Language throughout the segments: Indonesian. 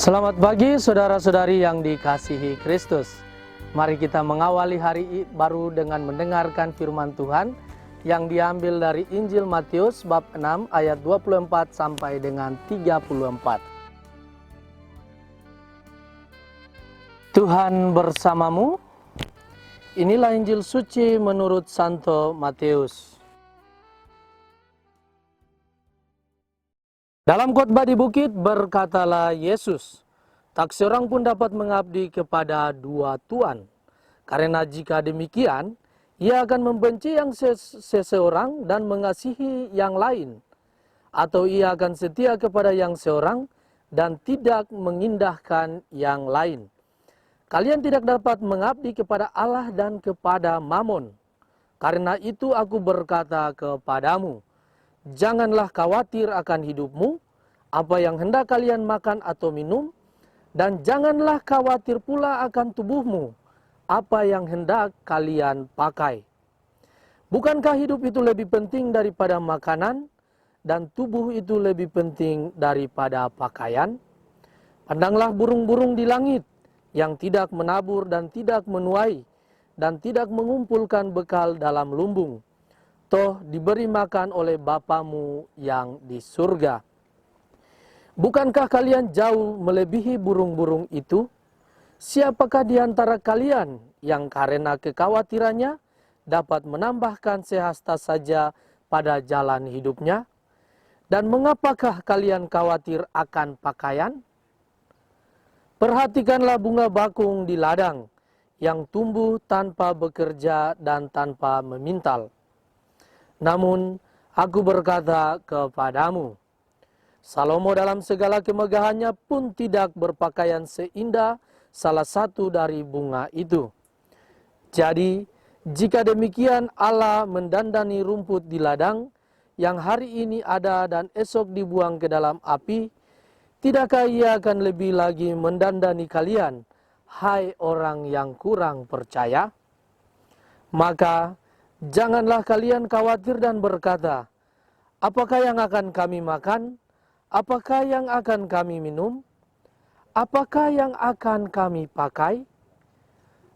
Selamat pagi saudara-saudari yang dikasihi Kristus. Mari kita mengawali hari baru dengan mendengarkan firman Tuhan yang diambil dari Injil Matius bab 6 ayat 24 sampai dengan 34. Tuhan bersamamu. Inilah Injil suci menurut Santo Matius. Dalam khotbah di bukit berkatalah Yesus, "Tak seorang pun dapat mengabdi kepada dua tuan. Karena jika demikian, ia akan membenci yang seseorang dan mengasihi yang lain. Atau ia akan setia kepada yang seorang dan tidak mengindahkan yang lain. Kalian tidak dapat mengabdi kepada Allah dan kepada Mamon. Karena itu aku berkata kepadamu, janganlah khawatir akan hidupmu, apa yang hendak kalian makan atau minum, dan janganlah khawatir pula akan tubuhmu, apa yang hendak kalian pakai. Bukankah hidup itu lebih penting daripada makanan, dan tubuh itu lebih penting daripada pakaian? Pandanglah burung-burung di langit, yang tidak menabur dan tidak menuai, dan tidak mengumpulkan bekal dalam lumbung. Toh diberi makan oleh Bapamu yang di surga. Bukankah kalian jauh melebihi burung-burung itu? Siapakah di antara kalian yang karena kekhawatirannya dapat menambahkan sehasta saja pada jalan hidupnya? Dan mengapakah kalian khawatir akan pakaian? Perhatikanlah bunga bakung di ladang, yang tumbuh tanpa bekerja dan tanpa memintal. Namun, aku berkata kepadamu, Salomo dalam segala kemegahannya pun tidak berpakaian seindah salah satu dari bunga itu. Jadi, jika demikian Allah mendandani rumput di ladang, yang hari ini ada dan esok dibuang ke dalam api, tidakkah Ia akan lebih lagi mendandani kalian, hai orang yang kurang percaya? Maka, janganlah kalian khawatir dan berkata, apakah yang akan kami makan? Apakah yang akan kami minum? Apakah yang akan kami pakai?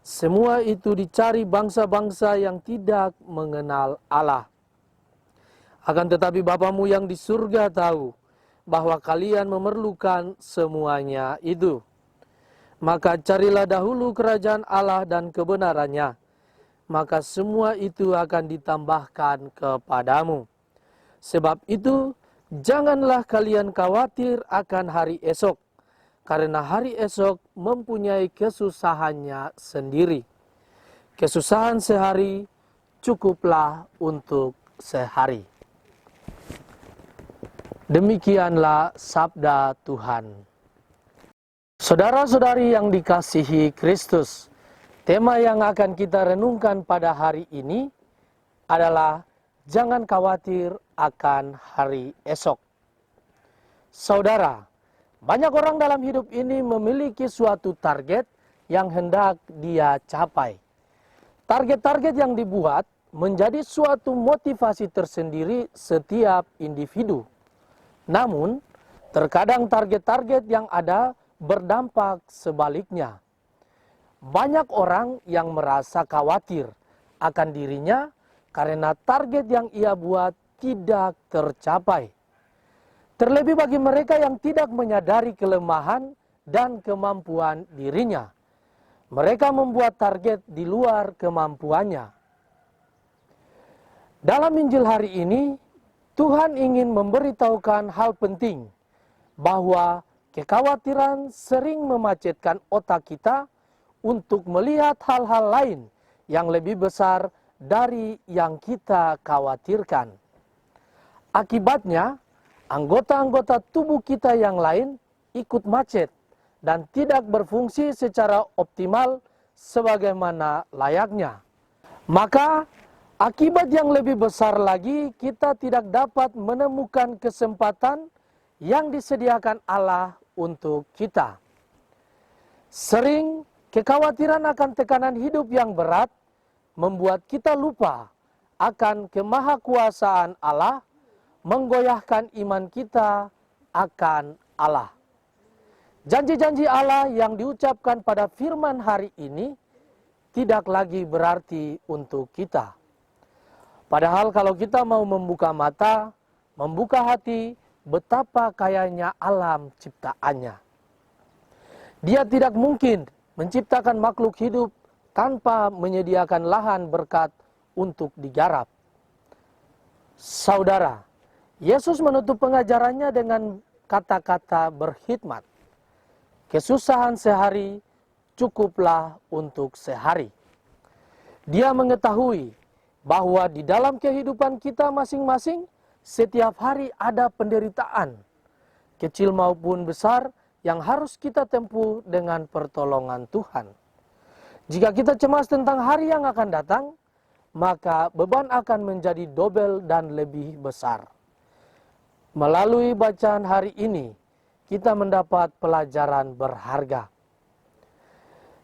Semua itu dicari bangsa-bangsa yang tidak mengenal Allah. Akan tetapi Bapamu yang di surga tahu bahwa kalian memerlukan semuanya itu. Maka carilah dahulu kerajaan Allah dan kebenarannya, maka semua itu akan ditambahkan kepadamu. Sebab itu, janganlah kalian khawatir akan hari esok, karena hari esok mempunyai kesusahannya sendiri. Kesusahan sehari cukuplah untuk sehari. Demikianlah sabda Tuhan. Saudara-saudari yang dikasihi Kristus, tema yang akan kita renungkan pada hari ini adalah jangan khawatir akan hari esok. Saudara, banyak orang dalam hidup ini memiliki suatu target yang hendak dia capai. Target-target yang dibuat menjadi suatu motivasi tersendiri setiap individu. Namun, terkadang target-target yang ada berdampak sebaliknya. Banyak orang yang merasa khawatir akan dirinya karena target yang ia buat tidak tercapai. Terlebih bagi mereka yang tidak menyadari kelemahan dan kemampuan dirinya. Mereka membuat target di luar kemampuannya. Dalam Injil hari ini, Tuhan ingin memberitahukan hal penting, bahwa kekhawatiran sering memacetkan otak kita untuk melihat hal-hal lain yang lebih besar dari yang kita khawatirkan. Akibatnya, anggota-anggota tubuh kita yang lain ikut macet dan tidak berfungsi secara optimal sebagaimana layaknya. Maka, akibat yang lebih besar lagi, kita tidak dapat menemukan kesempatan yang disediakan Allah untuk kita. Sering kekhawatiran akan tekanan hidup yang berat membuat kita lupa akan kemahakuasaan Allah, menggoyahkan iman kita akan Allah. Janji-janji Allah yang diucapkan pada firman hari ini tidak lagi berarti untuk kita. Padahal kalau kita mau membuka mata, membuka hati, betapa kayanya alam ciptaannya. Dia tidak mungkin menciptakan makhluk hidup tanpa menyediakan lahan berkat untuk digarap. Saudara, Yesus menutup pengajarannya dengan kata-kata berkhidmat. Kesusahan sehari cukuplah untuk sehari. Dia mengetahui bahwa di dalam kehidupan kita masing-masing setiap hari ada penderitaan, kecil maupun besar, yang harus kita tempuh dengan pertolongan Tuhan. Jika kita cemas tentang hari yang akan datang, maka beban akan menjadi double dan lebih besar. Melalui bacaan hari ini, kita mendapat pelajaran berharga.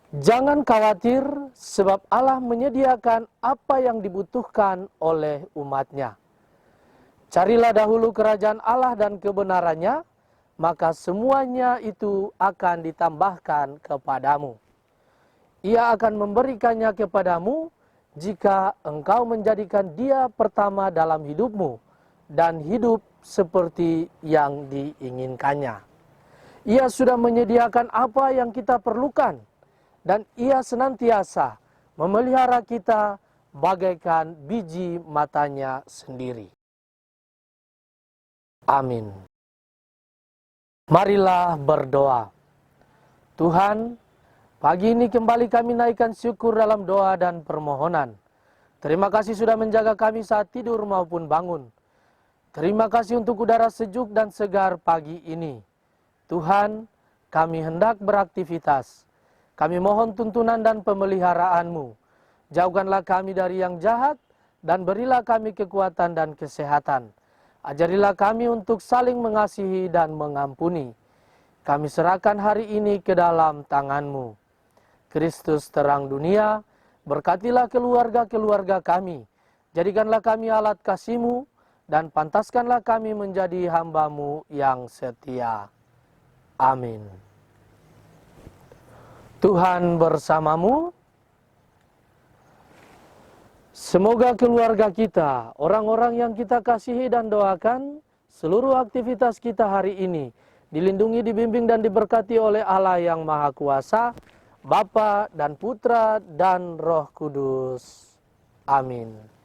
Jangan khawatir, sebab Allah menyediakan apa yang dibutuhkan oleh umatnya. Carilah dahulu kerajaan Allah dan kebenarannya, maka semuanya itu akan ditambahkan kepadamu. Ia akan memberikannya kepadamu jika engkau menjadikan Dia pertama dalam hidupmu dan hidup seperti yang diinginkannya. Ia sudah menyediakan apa yang kita perlukan, dan Ia senantiasa memelihara kita bagaikan biji matanya sendiri. Amin. Marilah berdoa. Tuhan, pagi ini kembali kami naikkan syukur dalam doa dan permohonan. Terima kasih sudah menjaga kami saat tidur maupun bangun. Terima kasih untuk udara sejuk dan segar pagi ini. Tuhan, kami hendak beraktivitas. Kami mohon tuntunan dan pemeliharaan-Mu. Jauhkanlah kami dari yang jahat dan berilah kami kekuatan dan kesehatan. Ajarilah kami untuk saling mengasihi dan mengampuni. Kami serahkan hari ini ke dalam tangan-Mu. Kristus terang dunia, berkatilah keluarga-keluarga kami. Jadikanlah kami alat kasih-Mu dan pantaskanlah kami menjadi hamba-Mu yang setia. Amin. Tuhan bersamamu. Semoga keluarga kita, orang-orang yang kita kasihi dan doakan, seluruh aktivitas kita hari ini dilindungi, dibimbing dan diberkati oleh Allah yang Maha Kuasa, Bapa dan Putra dan Roh Kudus. Amin.